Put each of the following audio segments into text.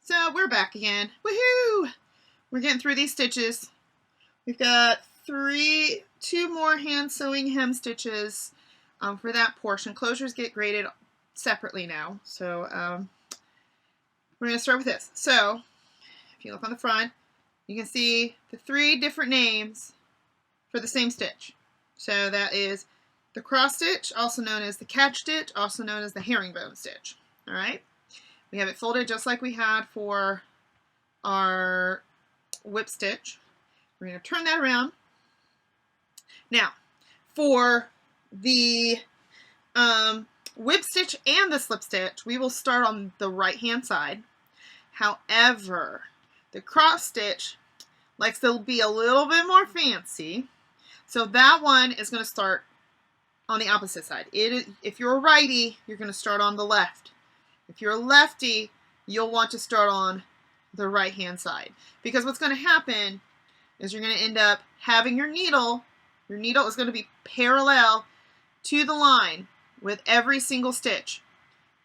So we're back again. Woohoo! We're getting through these stitches. We've got two more hand sewing hem stitches for that portion. Closures get graded separately now. So we're going to start with this. So if you look on the front, you can see the 3 different names for the same stitch. So that is the cross stitch, also known as the catch stitch, also known as the herringbone stitch. All right. We have it folded just like we had for our whip stitch. We're going to turn that around. Now, for the whip stitch and the slip stitch, we will start on the right hand side. However, the cross stitch likes to be a little bit more fancy. So that one is going to start on the opposite side. If you're a righty, you're going to start on the left. If you're a lefty, you'll want to start on the right-hand side. Because what's going to happen is you're going to end up having your needle is going to be parallel to the line with every single stitch.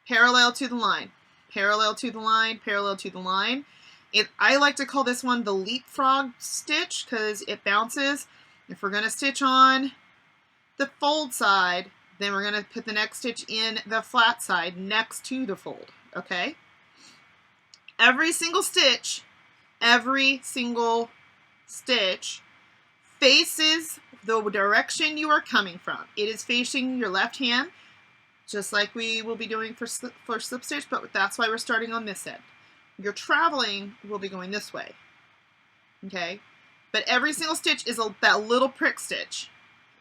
Parallel to the line, parallel to the line, parallel to the line. I like to call this one the leapfrog stitch because it bounces. If we're going to stitch on the fold side, then we're going to put the next stitch in the flat side next to the fold, okay? Every single stitch faces the direction you are coming from. It is facing your left hand, just like we will be doing for slip stitch, but that's why we're starting on this end. Your traveling will be going this way, okay? But every single stitch is that little prick stitch.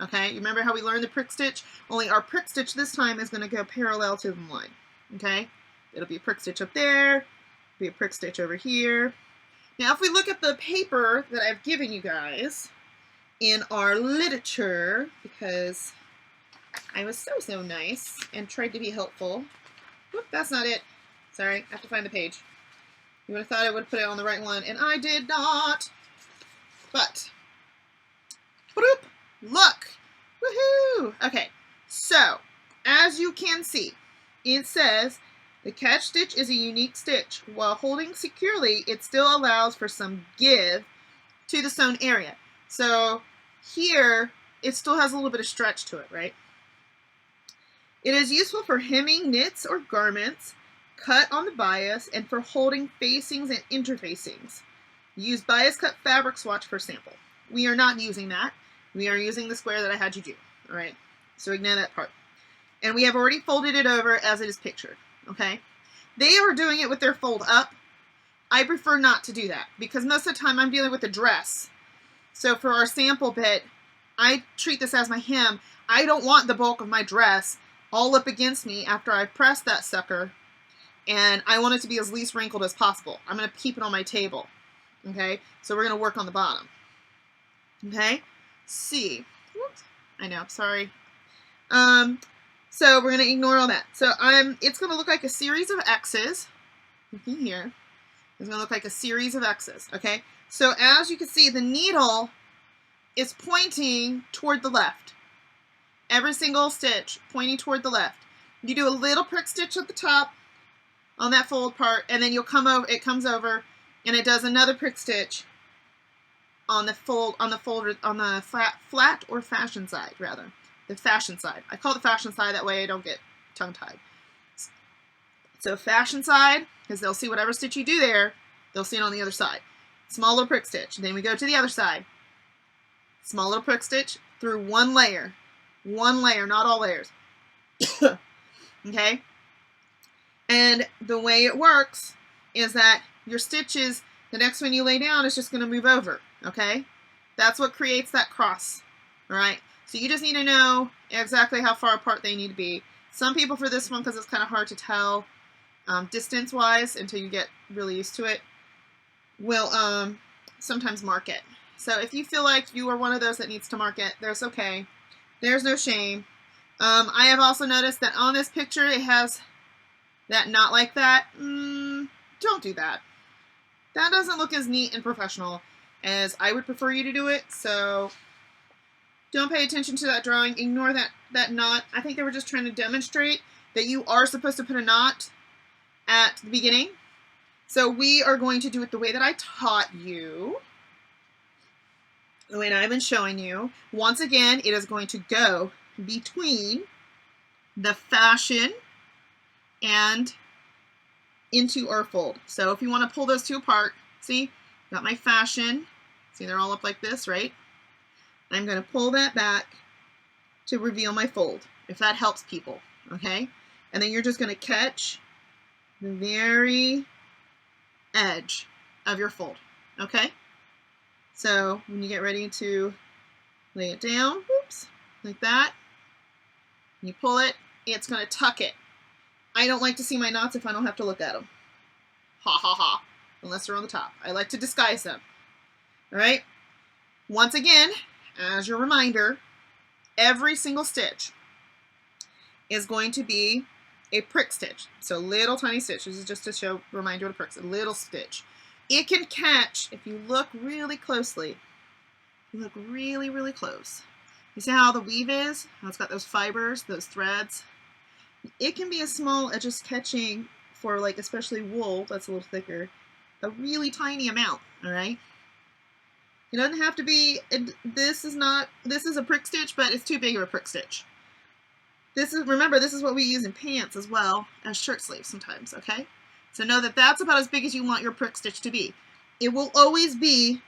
Okay, you remember how we learned the prick stitch? Only our prick stitch this time is going to go parallel to the line. Okay, it'll be a prick stitch up there, be a prick stitch over here. Now, if we look at the paper that I've given you guys in our literature, because I was so nice and tried to be helpful. Whoop, that's not it. Sorry, I have to find the page. You would have thought I would put it on the right one, and I did not. But, whoop. Look! Woohoo! Okay, so, as you can see, it says, the catch stitch is a unique stitch. While holding securely, it still allows for some give to the sewn area. So, here, it still has a little bit of stretch to it, right? It is useful for hemming knits or garments, cut on the bias, and for holding facings and interfacings. Use bias cut fabric swatch for sample. We are not using that. We are using the square that I had you do, all right? So ignore that part. And we have already folded it over as it is pictured, okay? They are doing it with their fold up. I prefer not to do that because most of the time I'm dealing with a dress. So for our sample bit, I treat this as my hem. I don't want the bulk of my dress all up against me after I've pressed that sucker, and I want it to be as least wrinkled as possible. I'm going to keep it on my table, okay? So we're going to work on the bottom, okay? C. Whoops. I know, sorry. So we're going to ignore all that. So it's going to look like a series of X's. Looking here. It's going to look like a series of X's, okay? So as you can see, the needle is pointing toward the left. Every single stitch pointing toward the left. You do a little prick stitch at the top on that fold part, and then you'll come over, it comes over, and it does another prick stitch on the flat or fashion side, rather. The fashion side. I call it the fashion side, that way I don't get tongue-tied. So fashion side, because they'll see whatever stitch you do there, they'll see it on the other side. Small little prick stitch. Then we go to the other side. Small little prick stitch through one layer. One layer, not all layers. Okay? And the way it works is that your stitches, the next one you lay down is just going to move over. Okay? That's what creates that cross. Alright? So you just need to know exactly how far apart they need to be. Some people for this one, because it's kind of hard to tell distance-wise until you get really used to it, will sometimes mark it. So if you feel like you are one of those that needs to mark it, that's okay. There's no shame. I have also noticed that on this picture it has that not like that. Don't do that. That doesn't look as neat and professional as I would prefer you to do it, so don't pay attention to that drawing. Ignore that knot. I think they were just trying to demonstrate that you are supposed to put a knot at the beginning. So we are going to do it the way that I taught you, the way I've been showing you. Once again, it is going to go between the fashion and into our fold. So if you want to pull those two apart, see, got my fashion. See, they're all up like this, right? I'm going to pull that back to reveal my fold, if that helps people, okay? And then you're just going to catch the very edge of your fold, okay? So when you get ready to lay it down, whoops, like that, you pull it, it's going to tuck it. I don't like to see my knots if I don't have to look at them. Ha ha ha, unless they're on the top. I like to disguise them, all right? Once again, as your reminder, every single stitch is going to be a prick stitch. So little tiny stitch. This is just to remind you what a prick is. A little stitch. It can catch, if you look really closely, you look really, really close. You see how the weave is? How it's got those fibers, those threads? It can be as small as just catching, for like especially wool that's a little thicker, a really tiny amount, all right? It doesn't have to be, this is a prick stitch, but it's too big of a prick stitch. Remember, this is what we use in pants as well as shirt sleeves sometimes, okay? So know that that's about as big as you want your prick stitch to be. It will always be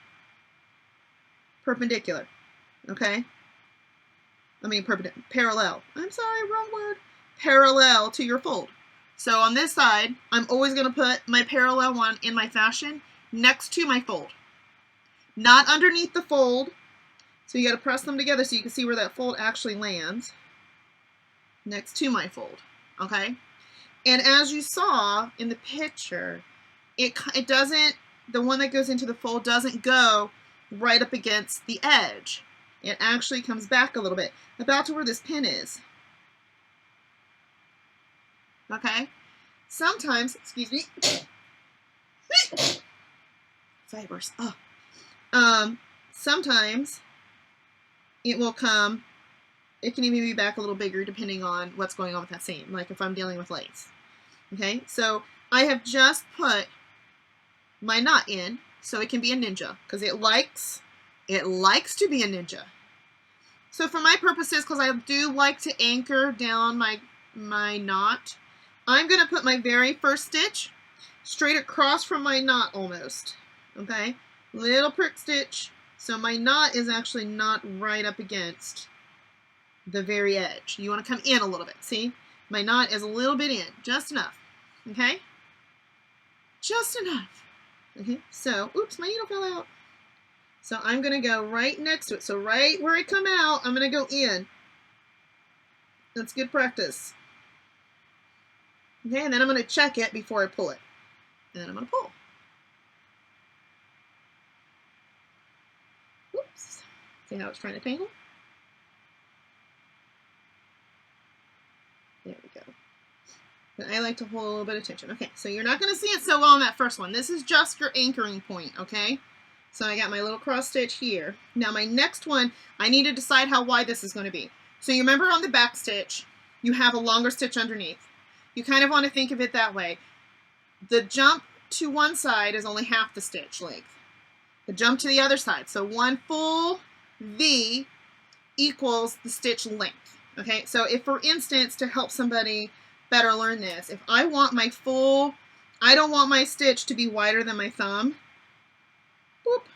perpendicular, okay? I mean, parallel. I'm sorry, wrong word. Parallel to your fold. So on this side, I'm always going to put my parallel one in my fashion next to my fold. Not underneath the fold. So you got to press them together so you can see where that fold actually lands. Next to my fold, okay? And as you saw in the picture, it doesn't, the one that goes into the fold doesn't go right up against the edge. It actually comes back a little bit, about to where this pin is. Okay? Sometimes, excuse me, fibers, sometimes it will come, it can even be back a little bigger depending on what's going on with that seam, like if I'm dealing with lace. Okay, so I have just put my knot in so it can be a ninja, because it likes to be a ninja. So for my purposes, because I do like to anchor down my knot, I'm going to put my very first stitch straight across from my knot almost. Okay, little prick stitch, so my knot is actually not right up against the very edge. You want to come in a little bit. See, my knot is a little bit in, just enough. Okay, just enough. Okay, so oops, my needle fell out. So I'm going to go right next to it. So right where I come out, I'm going to go in. That's good practice. Okay, and then I'm going to check it before I pull it. And then I'm going to pull. Oops. See how it's trying to tangle? There we go. But I like to hold a little bit of tension. Okay, so you're not going to see it so well on that first one. This is just your anchoring point, okay? So I got my little cross stitch here. Now my next one, I need to decide how wide this is going to be. So you remember on the back stitch, you have a longer stitch underneath. You kind of want to think of it that way. The jump to one side is only half the stitch length. The jump to the other side, so one full V equals the stitch length. Okay, so if for instance, to help somebody better learn this, if I want my full, I don't want my stitch to be wider than my thumb, whoop,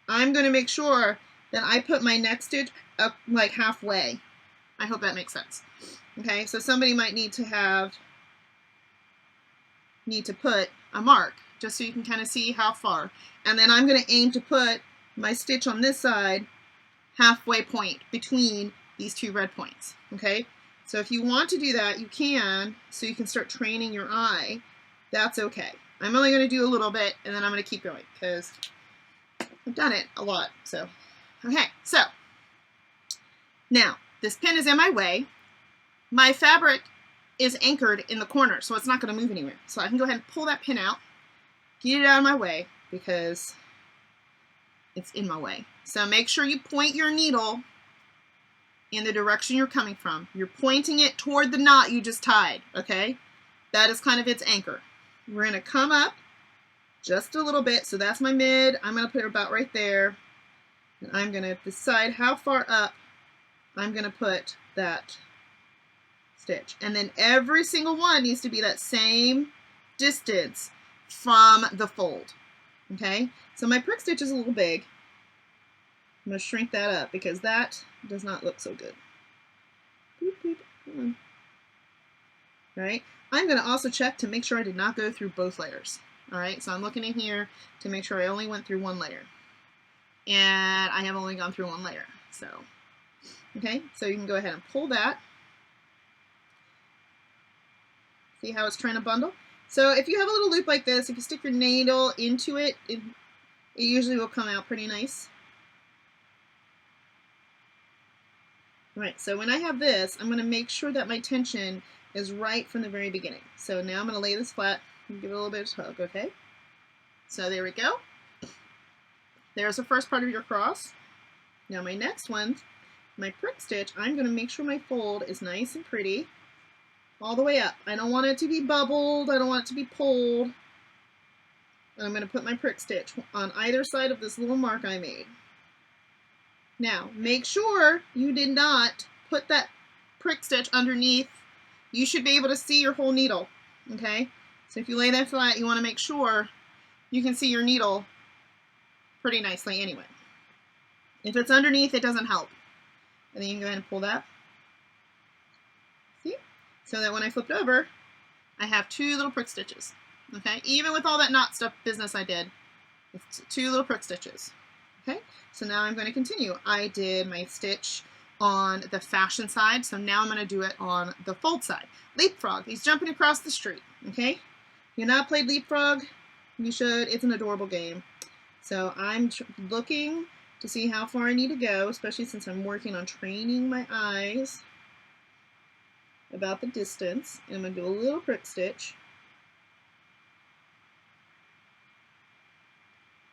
I'm going to make sure that I put my next stitch up like halfway. I hope that makes sense. Okay, so somebody might need to put a mark just so you can kind of see how far. And then I'm going to aim to put my stitch on this side halfway point between these two red points. Okay, so if you want to do that, you can, so you can start training your eye. That's okay. I'm only going to do a little bit and then I'm going to keep going because I've done it a lot. So, okay, so now this pin is in my way. My fabric is anchored in the corner, so it's not going to move anywhere. So I can go ahead and pull that pin out, get it out of my way because it's in my way. So make sure you point your needle in the direction you're coming from. You're pointing it toward the knot you just tied, okay? That is kind of its anchor. We're going to come up just a little bit. So that's my mid. I'm going to put it about right there. And I'm going to decide how far up I'm going to put that stitch. And then every single one needs to be that same distance from the fold. Okay, so my prick stitch is a little big. I'm going to shrink that up because that does not look so good. Boop, boop. Come on. All right, I'm going to also check to make sure I did not go through both layers. All right, so I'm looking in here to make sure I only went through one layer. And I have only gone through one layer. So, okay, so you can go ahead and pull that. See how it's trying to bundle? So if you have a little loop like this, if you stick your needle into it, it usually will come out pretty nice. All right, so when I have this, I'm going to make sure that my tension is right from the very beginning. So now I'm going to lay this flat and give it a little bit of a tug, okay? So there we go. There's the first part of your cross. Now my next one, my prick stitch, I'm going to make sure my fold is nice and pretty all the way up. I don't want it to be bubbled. I don't want it to be pulled. I'm going to put my prick stitch on either side of this little mark I made. Now, make sure you did not put that prick stitch underneath. You should be able to see your whole needle, okay? So if you lay that flat, you want to make sure you can see your needle pretty nicely anyway. If it's underneath, it doesn't help. And then you can go ahead and pull that. See? So that when I flipped over, I have two little prick stitches, okay? Even with all that knot stuff business I did, it's two little prick stitches. Okay, so now I'm going to continue. I did my stitch on the fashion side, so now I'm going to do it on the fold side. Leapfrog, he's jumping across the street, okay? If you've not played Leapfrog, you should. It's an adorable game. So I'm looking to see how far I need to go, especially since I'm working on training my eyes about the distance. And I'm going to do a little prick stitch.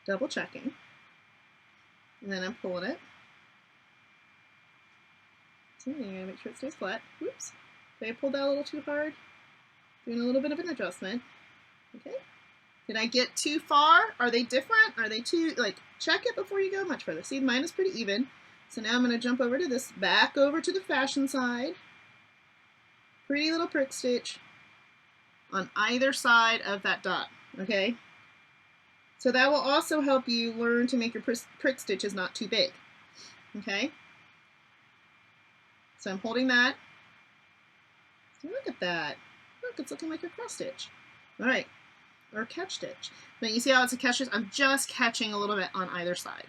Double checking. And then I'm pulling it. So I'm going to make sure it stays flat. Whoops. Did I pull that a little too hard? Doing a little bit of an adjustment. Okay. Did I get too far? Are they different? Are they too, like, check it before you go much further. See, mine is pretty even. So now I'm going to jump over to this, back over to the fashion side. Pretty little prick stitch on either side of that dot. Okay. So that will also help you learn to make your prick stitches not too big. Okay? So I'm holding that. So look at that. Look, it's looking like a cross stitch. All right, or catch stitch. But you see how it's a catch stitch? I'm just catching a little bit on either side.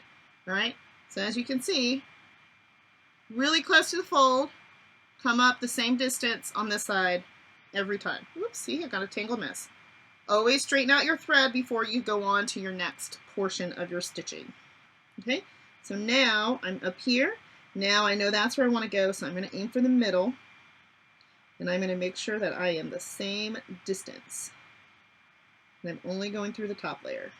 All right? So as you can see, really close to the fold, come up the same distance on this side every time. Whoops, see, I got a tangled mess. Always straighten out your thread before you go on to your next portion of your stitching. Okay, so now I'm up here. Now I know that's where I want to go, so I'm going to aim for the middle. And I'm going to make sure that I am the same distance. And I'm only going through the top layer.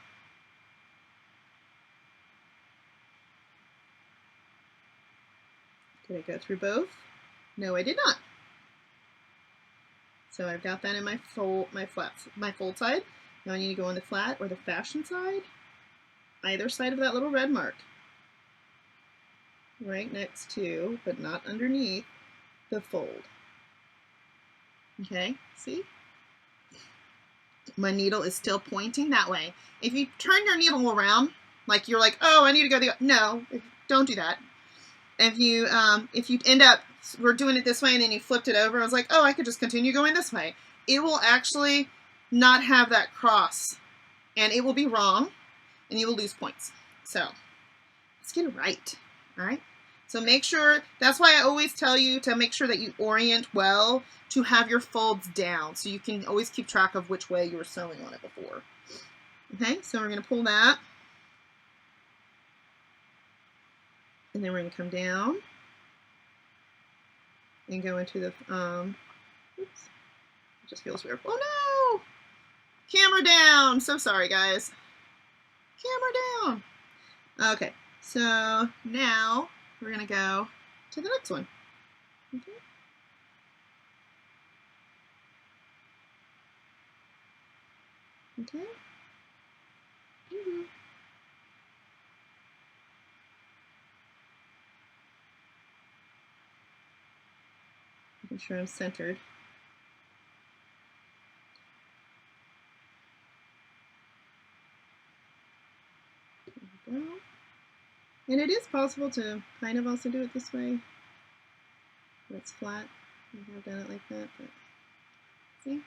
Did I go through both? No, I did not. So I've got that in my fold side. Now I need to go on the flat or the fashion side, either side of that little red mark. Right next to, but not underneath, the fold. Okay, see? My needle is still pointing that way. If you turn your needle around, like you're like, oh, I need to go the other, no, don't do that. If you end up, we're doing it this way and then you flipped it over, I was like, oh, I could just continue going this way. It will actually not have that cross and it will be wrong and you will lose points. So let's get it right, all right? So make sure, that's why I always tell you to make sure that you orient well to have your folds down so you can always keep track of which way you were sewing on it before. Okay, so we're going to pull that. And then we're going to come down and go into the, oops, it just feels weird. Oh no! Camera down! So sorry, guys. Camera down! Okay, so now we're going to go to the next one. Okay. Okay. Mhm. Making sure I'm centered. There we go. And it is possible to kind of also do it this way. Where it's flat. I've done it like that, but see?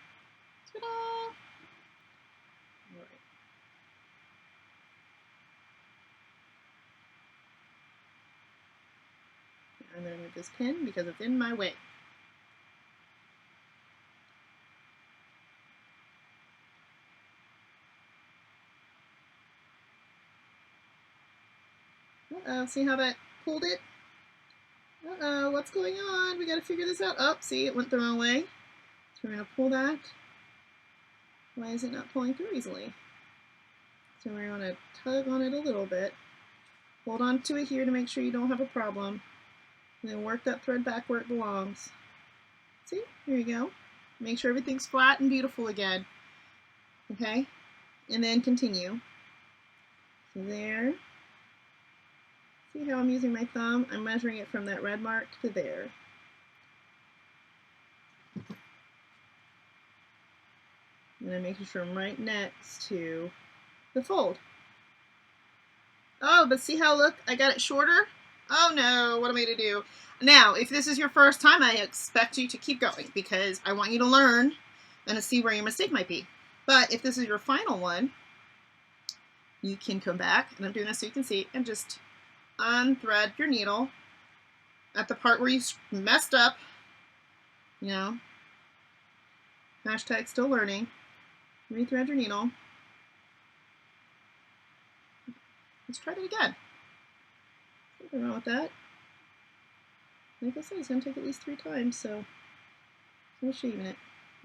Ta-da! All right. I'm going to move this pin because it's in my way. Uh-oh, see how that pulled it? Uh-oh, what's going on? We got to figure this out. Oh, see, it went the wrong way. So we're going to pull that. Why is it not pulling through easily? So we're going to tug on it a little bit. Hold on to it here to make sure you don't have a problem. And then work that thread back where it belongs. See? Here you go. Make sure everything's flat and beautiful again. Okay? And then continue. So there. See how I'm using my thumb? I'm measuring it from that red mark to there. And I'm making sure I'm right next to the fold. Oh, but see how, look, I got it shorter? Oh no, what am I to do? Now, if this is your first time, I expect you to keep going because I want you to learn and to see where your mistake might be. But if this is your final one, you can come back, and I'm doing this so you can see, and just unthread your needle at the part where you messed up, you know, hashtag still learning, rethread your needle. Let's try that again. Nothing wrong with that. Like I said, it's going to take at least 3 times, so we'll even it.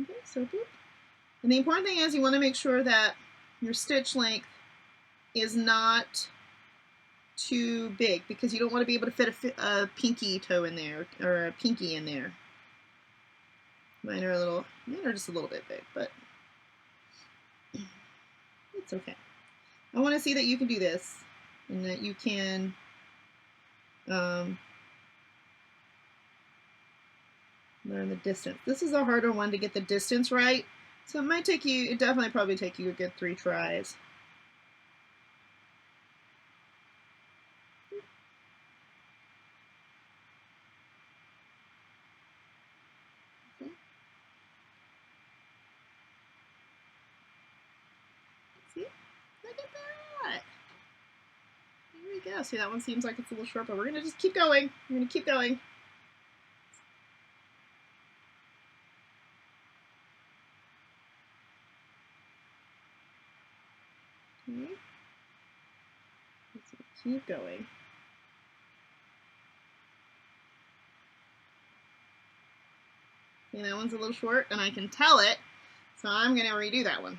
Okay, so boop. And the important thing is you want to make sure that your stitch length is not too big because you don't want to be able to fit a pinky toe in there or a pinky in there. Mine are just a little bit big, but it's okay. I want to see that you can do this and that you can learn the distance. This is a harder one to get the distance right, so it definitely probably take you a good 3 tries. Okay. See? Look at that! There we go. See, that one seems like it's a little short, but we're going to just keep going. We're going to keep going. Okay. Let's keep going. See, that one's a little short, and I can tell it, so I'm going to redo that one.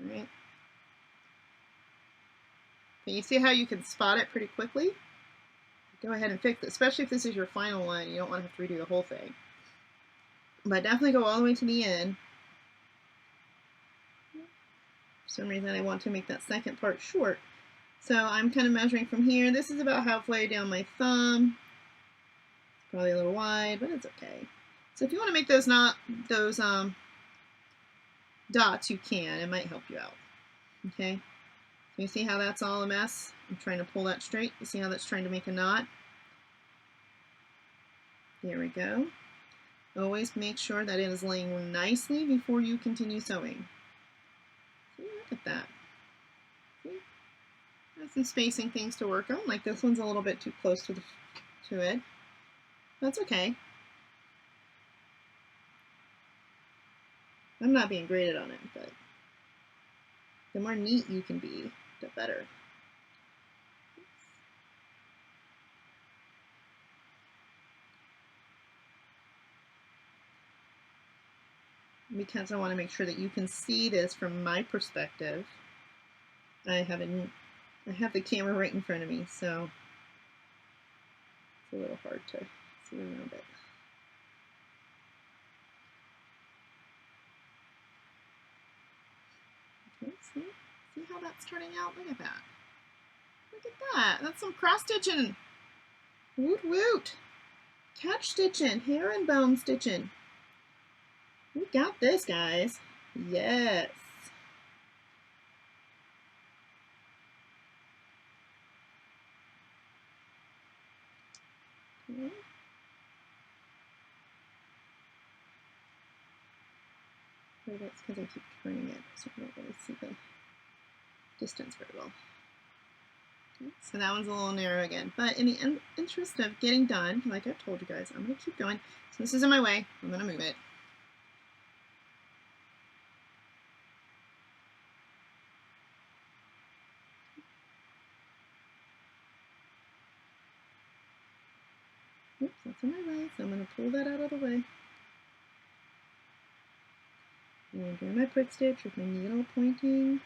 All right. Can you see how you can spot it pretty quickly? Go ahead and fix it, especially if this is your final one. You don't want to have to redo the whole thing. But definitely go all the way to the end. For some reason I want to make that second part short. So I'm kind of measuring from here. This is about halfway down my thumb. It's probably a little wide, but it's okay. So if you want to make those dots, you can. It might help you out. Okay? So you see how that's all a mess? I'm trying to pull that straight. You see how that's trying to make a knot? There we go. Always make sure that it is laying nicely before you continue sewing. See, look at that. See? There's some spacing things to work on. Like this one's a little bit too close to it. That's okay. I'm not being graded on it, but the more neat you can be, the better. Because I want to make sure that you can see this from my perspective. I have the camera right in front of me, so it's a little hard to see around it. See how that's turning out? Look at that. Look at that. That's some cross stitching. Woot woot. Catch stitching, herringbone stitching. We got this, guys. Yes. Okay. Oh, that's because I keep turning it, so I don't really see the distance very well. Okay, so that one's a little narrow again, but in the interest of getting done, like I've told you guys, I'm going to keep going. So this is in my way. I'm going to move it. Oops, that's in my way, so I'm going to pull that out of the way. And I'm doing my prick stitch with my needle pointing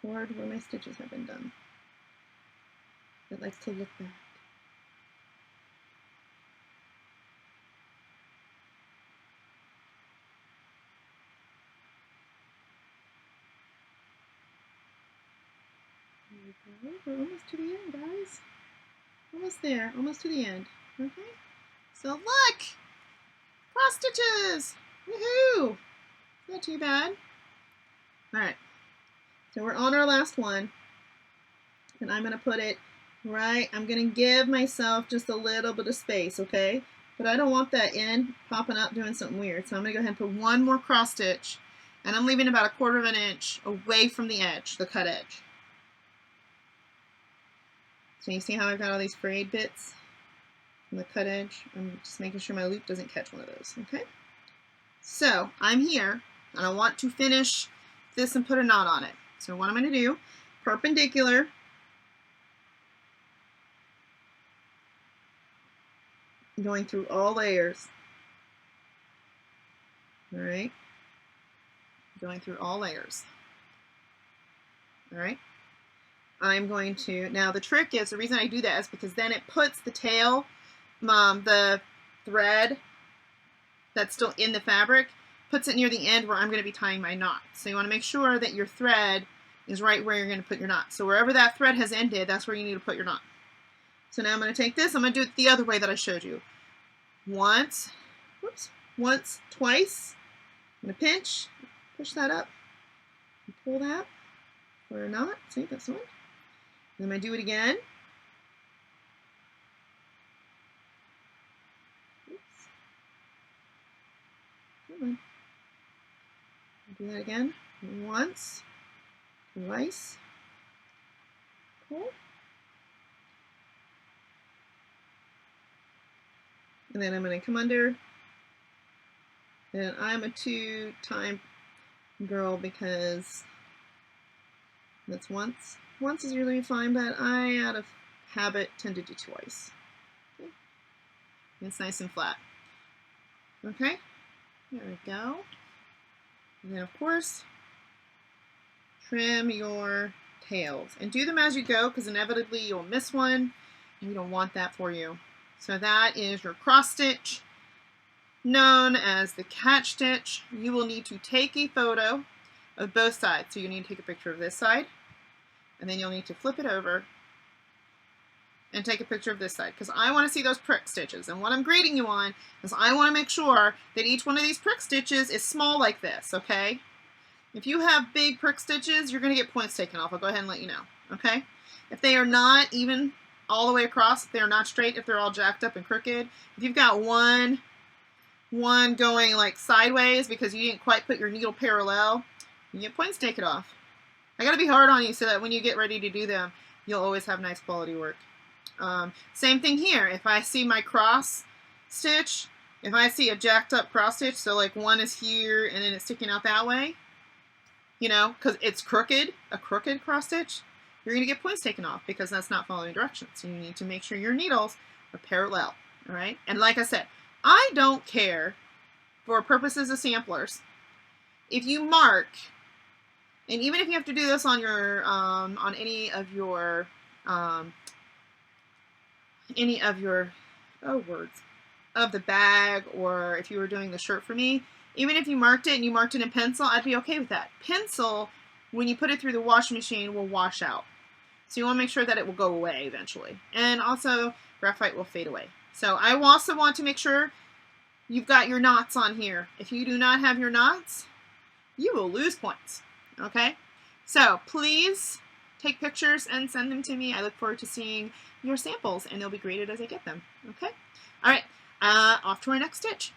toward where my stitches have been done. It likes to look back. There we go. We're almost to the end, guys. Almost there. Almost to the end. Okay. So look! Cross stitches! Woohoo! Not too bad. Alright. So we're on our last one. And I'm going to put it right. I'm going to give myself just a little bit of space, okay? But I don't want that end popping up doing something weird. So I'm going to go ahead and put one more cross stitch. And I'm leaving about 1/4 of an inch away from the edge, the cut edge. So you see how I've got all these frayed bits from the cut edge? I'm just making sure my loop doesn't catch one of those, okay? So I'm here, and I want to finish this and put a knot on it. So what I'm going to do, perpendicular, going through all layers. All right, going through all layers. All right. I'm going to, now the trick is, the reason I do that is because then it puts the tail, the thread that's still in the fabric, puts it near the end where I'm going to be tying my knot. So you want to make sure that your thread is right where you're going to put your knot. So wherever that thread has ended, that's where you need to put your knot. So now I'm going to take this, I'm going to do it the other way that I showed you. Once, whoops, once, twice. I'm going to pinch, push that up, and pull that for a knot. See, that's the one. Then I'm going to do it again. Oops. Come on. Do that again. Once, twice, pull. And then I'm going to come under. And I'm a 2-time girl because that's once. Once is really fine, but I, out of habit, tend to do twice. Okay. It's nice and flat. Okay, there we go. And then, of course, trim your tails. And do them as you go, because inevitably you'll miss one, and we don't want that for you. So that is your cross stitch, known as the catch stitch. You will need to take a photo of both sides. So you need to take a picture of this side, and then you'll need to flip it over and take a picture of this side, because I want to see those prick stitches. And what I'm grading you on is I want to make sure that each one of these prick stitches is small like this, okay? If you have big prick stitches, you're going to get points taken off. I'll go ahead and let you know, okay? If they are not even all the way across, if they're not straight, if they're all jacked up and crooked, if you've got one going like sideways because you didn't quite put your needle parallel, you get points taken off. I got to be hard on you so that when you get ready to do them, you'll always have nice quality work. Same thing here. If I see my cross stitch, if I see a jacked up cross stitch, so like one is here and then it's sticking out that way, you know, because it's crooked, a crooked cross stitch, you're going to get points taken off because that's not following directions. So you need to make sure your needles are parallel, all right? And like I said, I don't care, for purposes of samplers, if you mark, and even if you have to do this on your, on any of your, oh words, of the bag, or if you were doing the shirt for me, even if you marked it and you marked it in pencil, I'd be okay with that. Pencil, when you put it through the washing machine, will wash out. So you want to make sure that it will go away eventually. And also, graphite will fade away. So I also want to make sure you've got your knots on here. If you do not have your knots, you will lose points. Okay? So please take pictures and send them to me. I look forward to seeing your samples, and they'll be graded as I get them. Okay? All right. Off to our next stitch.